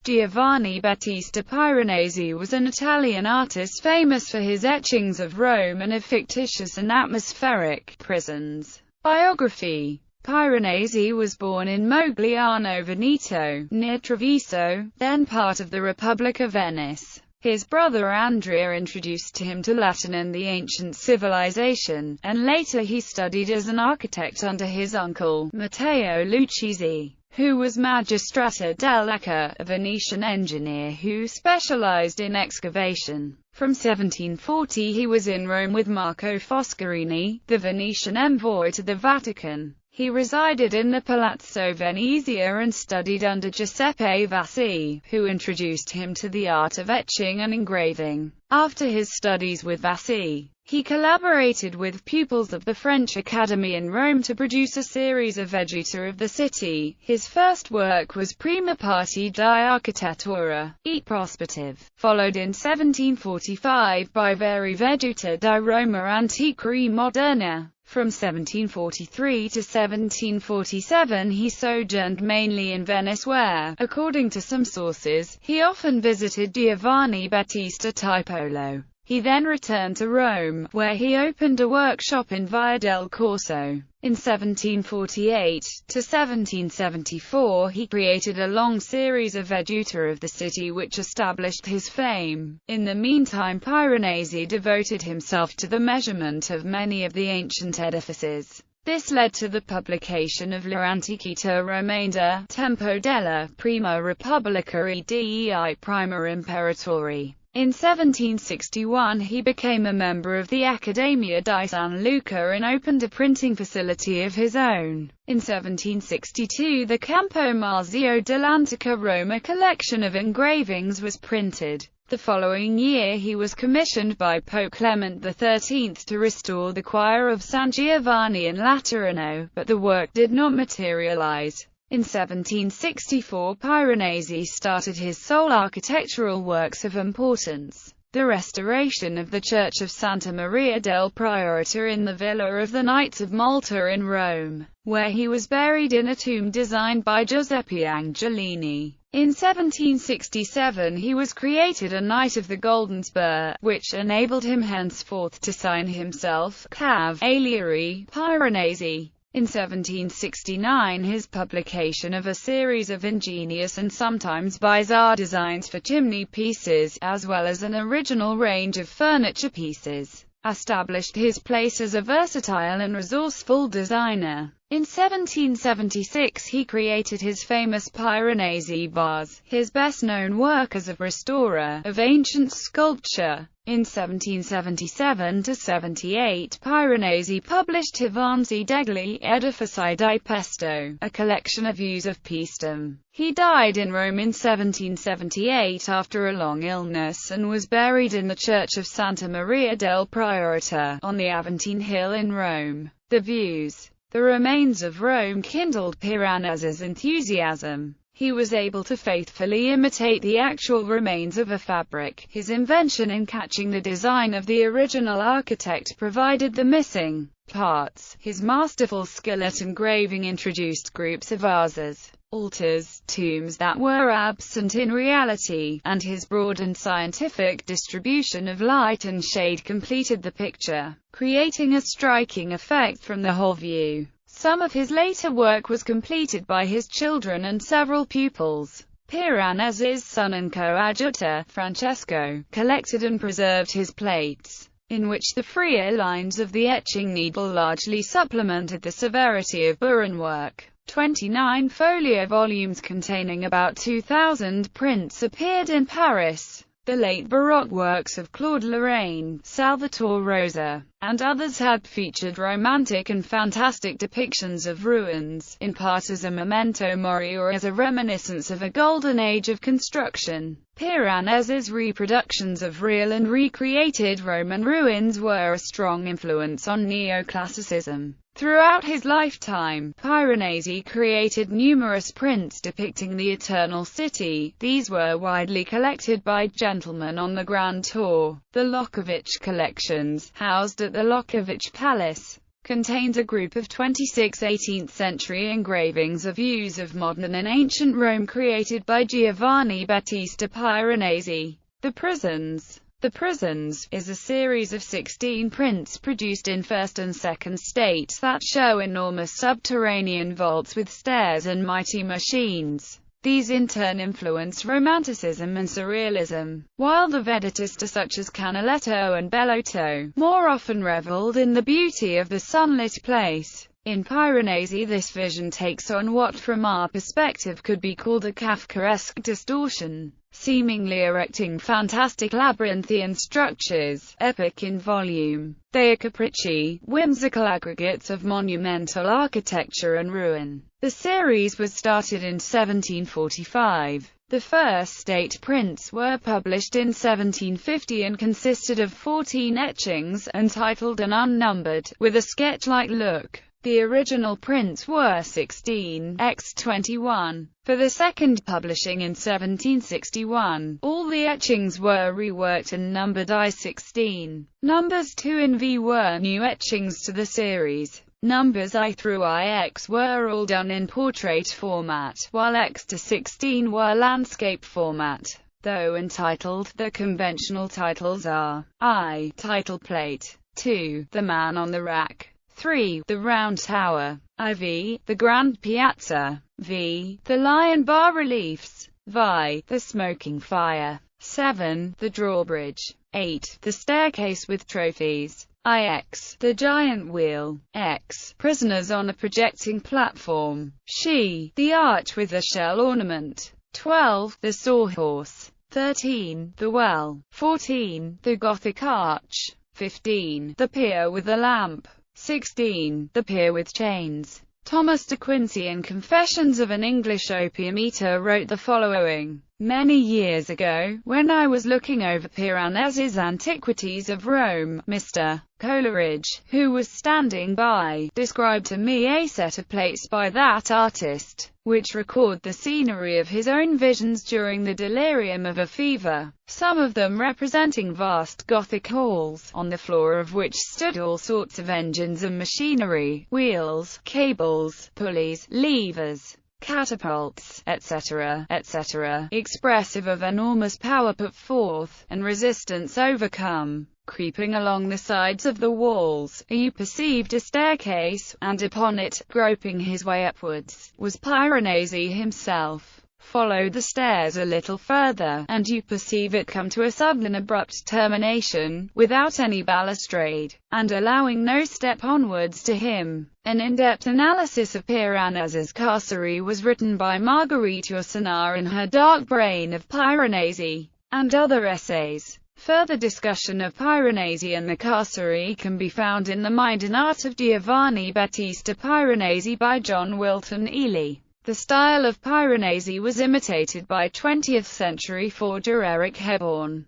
Giovanni Battista Piranesi was an Italian artist famous for his etchings of Rome and of fictitious and atmospheric prisons. Biography. Piranesi was born in Mogliano Veneto, near Treviso, then part of the Republic of Venice. His brother Andrea introduced him to Latin and the ancient civilization, and later he studied as an architect under his uncle, Matteo Lucchesi, who was Magistrato dell'Acca, a Venetian engineer who specialized in excavation. From 1740 he was in Rome with Marco Foscarini, the Venetian envoy to the Vatican. He resided in the Palazzo Venezia and studied under Giuseppe Vassi, who introduced him to the art of etching and engraving. After his studies with Vassi, he collaborated with pupils of the French Academy in Rome to produce a series of Veduta of the city. His first work was Prima parte di architettura e prospettive, followed in 1745 by Vari Veduta di Roma antica e moderna. From 1743 to 1747 he sojourned mainly in Venice where, according to some sources, he often visited Giovanni Battista Tiepolo. He then returned to Rome, where he opened a workshop in Via del Corso. In 1748 to 1774 he created a long series of Veduta of the city which established his fame. In the meantime Piranesi devoted himself to the measurement of many of the ancient edifices. This led to the publication of L'Antichità Romana, Tempo della Prima Repubblica e dei Primi Imperatori. In 1761 he became a member of the Accademia di San Luca and opened a printing facility of his own. In 1762 the Campo Marzio dell'Antica Roma collection of engravings was printed. The following year he was commissioned by Pope Clement XIII to restore the choir of San Giovanni in Laterano, but the work did not materialize. In 1764 Piranesi started his sole architectural works of importance, the restoration of the Church of Santa Maria del Priore in the Villa of the Knights of Malta in Rome, where he was buried in a tomb designed by Giuseppe Angelini. In 1767 he was created a Knight of the Golden Spur, which enabled him henceforth to sign himself Cavaliere Piranesi. In 1769 his publication of a series of ingenious and sometimes bizarre designs for chimney pieces, as well as an original range of furniture pieces, established his place as a versatile and resourceful designer. In 1776 he created his famous Piranesi vase, his best-known work as a restorer of ancient sculpture. In 1777 to 78 Piranesi published Avanzi degli Edifici di Pesto, a collection of views of Paestum. He died in Rome in 1778 after a long illness and was buried in the Church of Santa Maria del Priore, on the Aventine Hill in Rome. The views. The remains of Rome kindled Piranesi's enthusiasm. He was able to faithfully imitate the actual remains of a fabric. His invention in catching the design of the original architect provided the missing parts. His masterful skill at engraving introduced groups of vases, altars, tombs that were absent in reality, and his broad and scientific distribution of light and shade completed the picture, creating a striking effect from the whole view. Some of his later work was completed by his children and several pupils. Piranesi's son and coadjutor, Francesco, collected and preserved his plates, in which the freer lines of the etching needle largely supplemented the severity of Burin work. 29 folio volumes containing about 2,000 prints appeared in Paris. The late Baroque works of Claude Lorraine, Salvator Rosa, and others had featured romantic and fantastic depictions of ruins, in part as a memento mori or as a reminiscence of a golden age of construction. Piranesi's reproductions of real and recreated Roman ruins were a strong influence on neoclassicism. Throughout his lifetime, Piranesi created numerous prints depicting the Eternal City. These were widely collected by gentlemen on the Grand Tour. The Lockovich collections, housed at the Lockovich Palace, contains a group of 26 18th-century engravings of views of modern and ancient Rome created by Giovanni Battista Piranesi. The Prisons is a series of 16 prints produced in first and second states that show enormous subterranean vaults with stairs and mighty machines. These in turn influence Romanticism and Surrealism, while the Vedatista such as Canaletto and Bellotto more often reveled in the beauty of the sunlit place. In Piranesi, this vision takes on what from our perspective could be called a Kafkaesque distortion, seemingly erecting fantastic labyrinthian structures, epic in volume. They are capricci, whimsical aggregates of monumental architecture and ruin. The series was started in 1745. The first state prints were published in 1750 and consisted of 14 etchings, entitled and unnumbered, with a sketch-like look. The original prints were 16 x 21. For the second publishing in 1761, all the etchings were reworked and numbered I-16. Numbers 2 and V were new etchings to the series. Numbers I through IX were all done in portrait format, while X to 16 were landscape format. Though entitled, the conventional titles are I. Title plate. 2. The Man on the Rack. 3. The Round Tower. IV. The Grand Piazza. V. The Lion bas-reliefs. Vi. The Smoking Fire. 7. The Drawbridge. 8. The Staircase with Trophies. IX. The Giant Wheel. X. Prisoners on a Projecting Platform. She. The Arch with a Shell Ornament. 12. The Sawhorse. 13. The Well. 14. The Gothic Arch. 15. The Pier with a Lamp. 16. The Pier with Chains. Thomas de Quincey in Confessions of an English Opium Eater wrote the following. Many years ago, when I was looking over Piranesi's Antiquities of Rome, Mr. Coleridge, who was standing by, described to me a set of plates by that artist, which record the scenery of his own visions during the delirium of a fever, some of them representing vast Gothic halls, on the floor of which stood all sorts of engines and machinery, wheels, cables, pulleys, levers, catapults, etc., etc., expressive of enormous power put forth, and resistance overcome. Creeping along the sides of the walls, you perceived a staircase, and upon it, groping his way upwards, was Piranesi himself. Follow the stairs a little further, and you perceive it come to a sudden abrupt termination, without any balustrade, and allowing no step onwards to him. An in-depth analysis of Piranesi's carcery was written by Marguerite Yourcenar in her Dark Brain of Piranesi, and other essays. Further discussion of Piranesi and the carcery can be found in The Mind and Art of Giovanni Battista Piranesi by John Wilton Ely. The style of Piranesi was imitated by 20th-century forger Eric Hebborn.